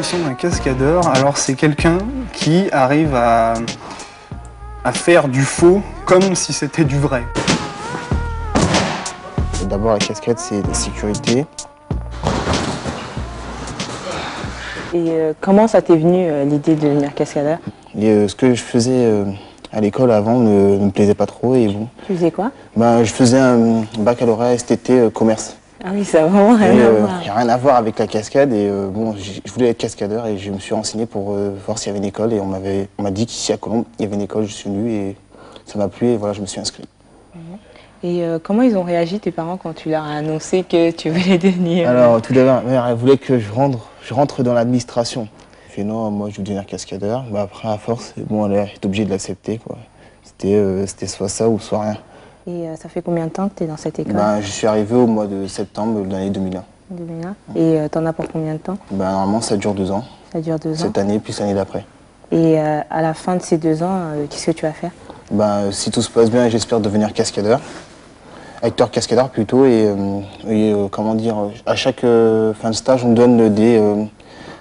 définition d'un cascadeur, alors c'est quelqu'un qui arrive à faire du faux comme si c'était du vrai. D'abord, la cascade, c'est la sécurité. Et comment ça t'est venu l'idée de devenir cascadeur? Et, ce que je faisais à l'école avant ne me plaisait pas trop. Et vous? Tu faisais quoi? Je faisais un baccalauréat STT commerce. Ah oui, ça n'a vraiment rien à voir. Il n'y a rien à voir avec la cascade. Et bon, je voulais être cascadeur et je me suis renseigné pour voir s'il y avait une école. Et on m'a dit qu'ici à Colombes, il y avait une école. Je suis venu et ça m'a plu et voilà, je me suis inscrit. Et comment ils ont réagi, tes parents, quand tu leur as annoncé que tu voulais devenir... Alors, tout d'abord, ma mère, elle voulait que je rentre dans l'administration. J'ai fait non, moi je veux devenir cascadeur. Après, à force, bon, elle est obligée de l'accepter, quoi. C'était soit ça ou soit rien. Et ça fait combien de temps que tu es dans cette école? Je suis arrivé au mois de septembre de l'année 2001. 2001. Et t'en as pour combien de temps? Normalement, ça dure 2 ans. Ça dure 2 ans. Cette année, plus l'année d'après. Et à la fin de ces 2 ans, qu'est-ce que tu vas faire? Si tout se passe bien, j'espère devenir cascadeur. Acteur cascadeur plutôt. Et comment dire, à chaque fin de stage, on donne des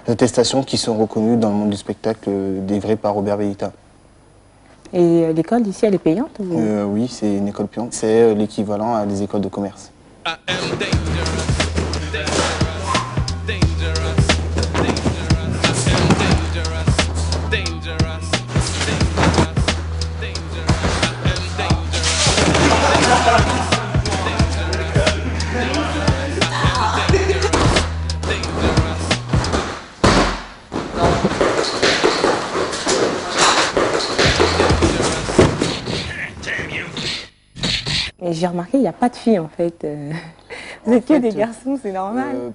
attestations qui sont reconnues dans le monde du spectacle, délivrées par Robert Bellita. Et l'école ici, elle est payante ou... Oui, c'est une école payante. C'est l'équivalent à des écoles de commerce. Et j'ai remarqué, il n'y a pas de filles en fait. Vous êtes que des garçons, c'est normal.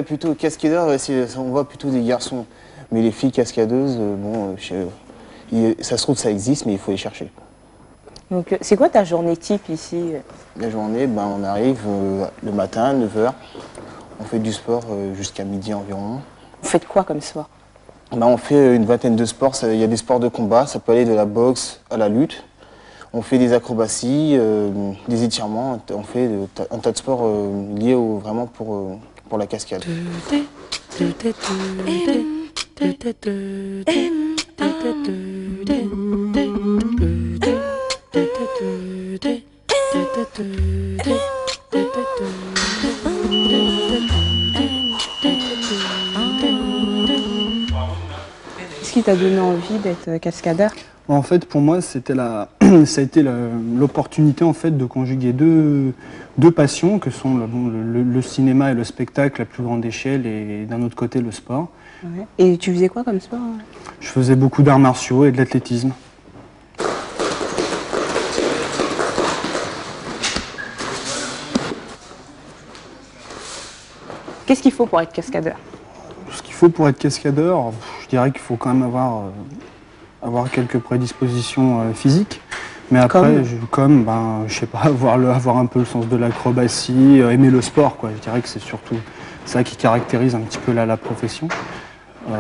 Plutôt cascadeurs, on voit plutôt des garçons. Mais les filles cascadeuses, ça se trouve, ça existe, mais il faut les chercher. Donc c'est quoi ta journée type ici? La journée, on arrive le matin à 9 h. On fait du sport jusqu'à midi environ. Vous faites quoi comme sport? On fait une vingtaine de sports. Il y a des sports de combat, ça peut aller de la boxe à la lutte. On fait des acrobaties, des étirements, on fait un tas de sports liés vraiment pour la cascade. Qu'est-ce qui t'a donné envie d'être cascadeur? En fait, pour moi, ça a été l'opportunité en fait de conjuguer deux passions que sont le cinéma et le spectacle à plus grande échelle et d'un autre côté le sport. Ouais. Et tu faisais quoi comme sport? Je faisais beaucoup d'arts martiaux et de l'athlétisme. Qu'est-ce qu'il faut pour être cascadeur? Ce qu'il faut pour être cascadeur, je dirais qu'il faut quand même avoir quelques prédispositions physiques. Mais après, je sais pas, avoir un peu le sens de l'acrobatie, aimer le sport, quoi. Je dirais que c'est surtout ça qui caractérise un petit peu la profession.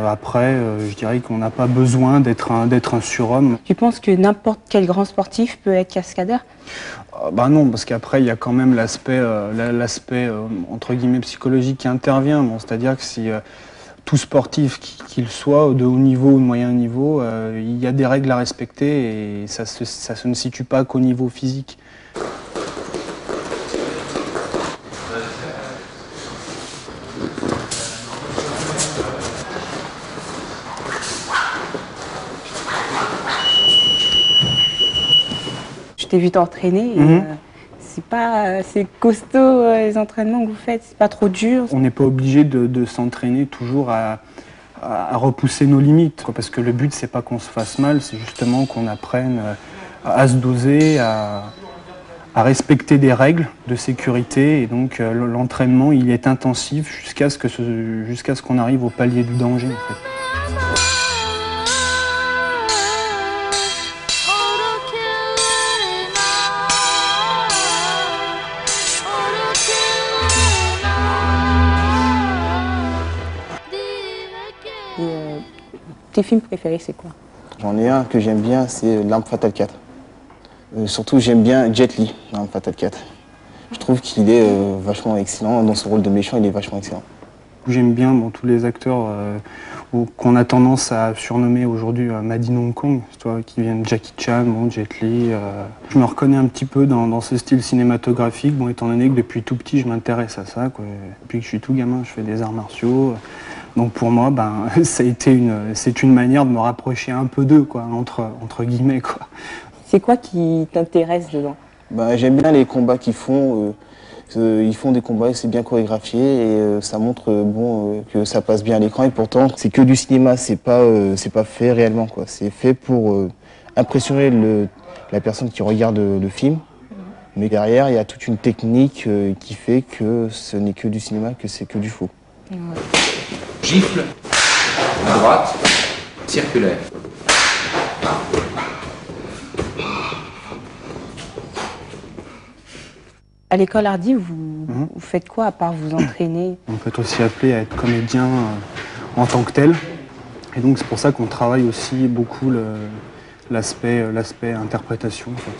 Après, je dirais qu'on n'a pas besoin d'être un surhomme. Tu penses que n'importe quel grand sportif peut être cascadeur? Non, parce qu'après, il y a quand même l'aspect entre guillemets psychologique qui intervient. Bon, c'est-à-dire que si tout sportif qu'il soit, de haut niveau ou de moyen niveau, il y a des règles à respecter et ça se ne situe pas qu'au niveau physique. Je t'ai vu t'entraîner et c'est costaud les entraînements que vous faites, c'est pas trop dur. On n'est pas obligé de s'entraîner toujours à repousser nos limites, quoi, parce que le but c'est pas qu'on se fasse mal, c'est justement qu'on apprenne à se doser, à respecter des règles de sécurité et donc l'entraînement il est intensif jusqu'à ce qu'on arrive au palier du danger en fait. Tes films préférés, c'est quoi? J'en ai un que j'aime bien, c'est L'Arme Fatale 4. Surtout, j'aime bien Jet Li, L'Arme Fatale 4. Je trouve qu'il est vachement excellent. Dans son rôle de méchant, il est vachement excellent. J'aime bien tous les acteurs qu'on a tendance à surnommer aujourd'hui Made in Hong Kong, qui viennent de Jackie Chan, Jet Li. Je me reconnais un petit peu dans ce style cinématographique, étant donné que depuis tout petit je m'intéresse à ça, quoi. Depuis que je suis tout gamin, je fais des arts martiaux. Donc pour moi, c'est une manière de me rapprocher un peu d'eux, quoi, entre guillemets, quoi. C'est quoi qui t'intéresse dedans? J'aime bien les combats qu'ils font. Ils font des combats, c'est bien chorégraphié et ça montre que ça passe bien à l'écran. Et pourtant, c'est que du cinéma, c'est pas fait réellement, quoi. C'est fait pour impressionner la personne qui regarde le film. Mais derrière, il y a toute une technique qui fait que ce n'est que du cinéma, que c'est que du faux. Ouais. Gifle à droite, circulaire. À l'école Hardy, vous faites quoi à part vous entraîner? On peut être aussi appelé à être comédien en tant que tel. Et donc c'est pour ça qu'on travaille aussi beaucoup l'aspect interprétation, en fait.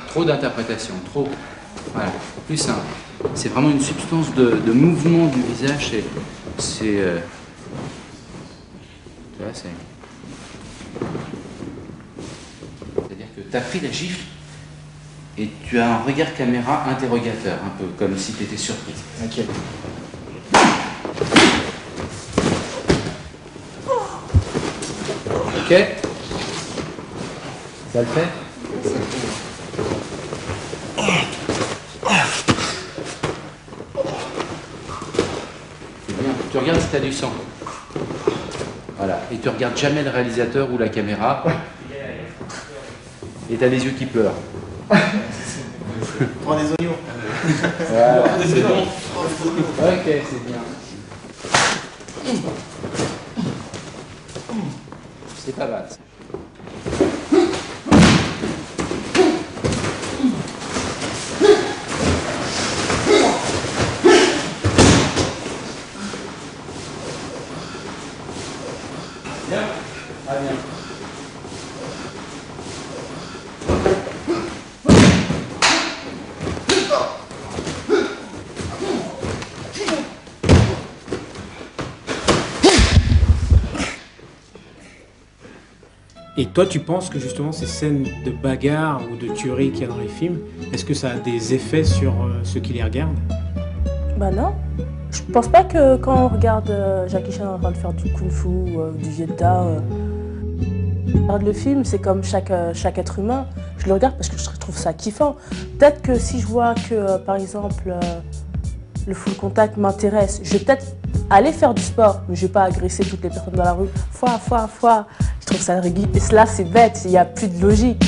Trop d'interprétation, trop. Voilà, plus simple. C'est vraiment une substance de mouvement du visage. C'est C'est-à-dire que tu as pris la gifle et tu as un regard caméra interrogateur, un peu comme si tu étais surprise. Ok. Ok. Ça le fait? C'est bien. Tu regardes si tu as du sang. Voilà. Et tu regardes jamais le réalisateur ou la caméra. Et tu as les yeux qui pleurent. Prends des oignons. Voilà, c'est bon. Ok, c'est bien. C'est pas mal. Bien. Ah bien. Et toi, tu penses que justement ces scènes de bagarre ou de tuerie qu'il y a dans les films, est-ce que ça a des effets sur ceux qui les regardent? Non. Je pense pas que quand on regarde Jackie Chan en train de faire du kung-fu ou du viet dao, je regarde le film, c'est comme chaque être humain. Je le regarde parce que je trouve ça kiffant. Peut-être que si je vois que, par exemple, le full contact m'intéresse, je vais peut-être aller faire du sport, mais je vais pas agresser toutes les personnes dans la rue. Je trouve ça ridicule. Et cela, c'est bête, il n'y a plus de logique.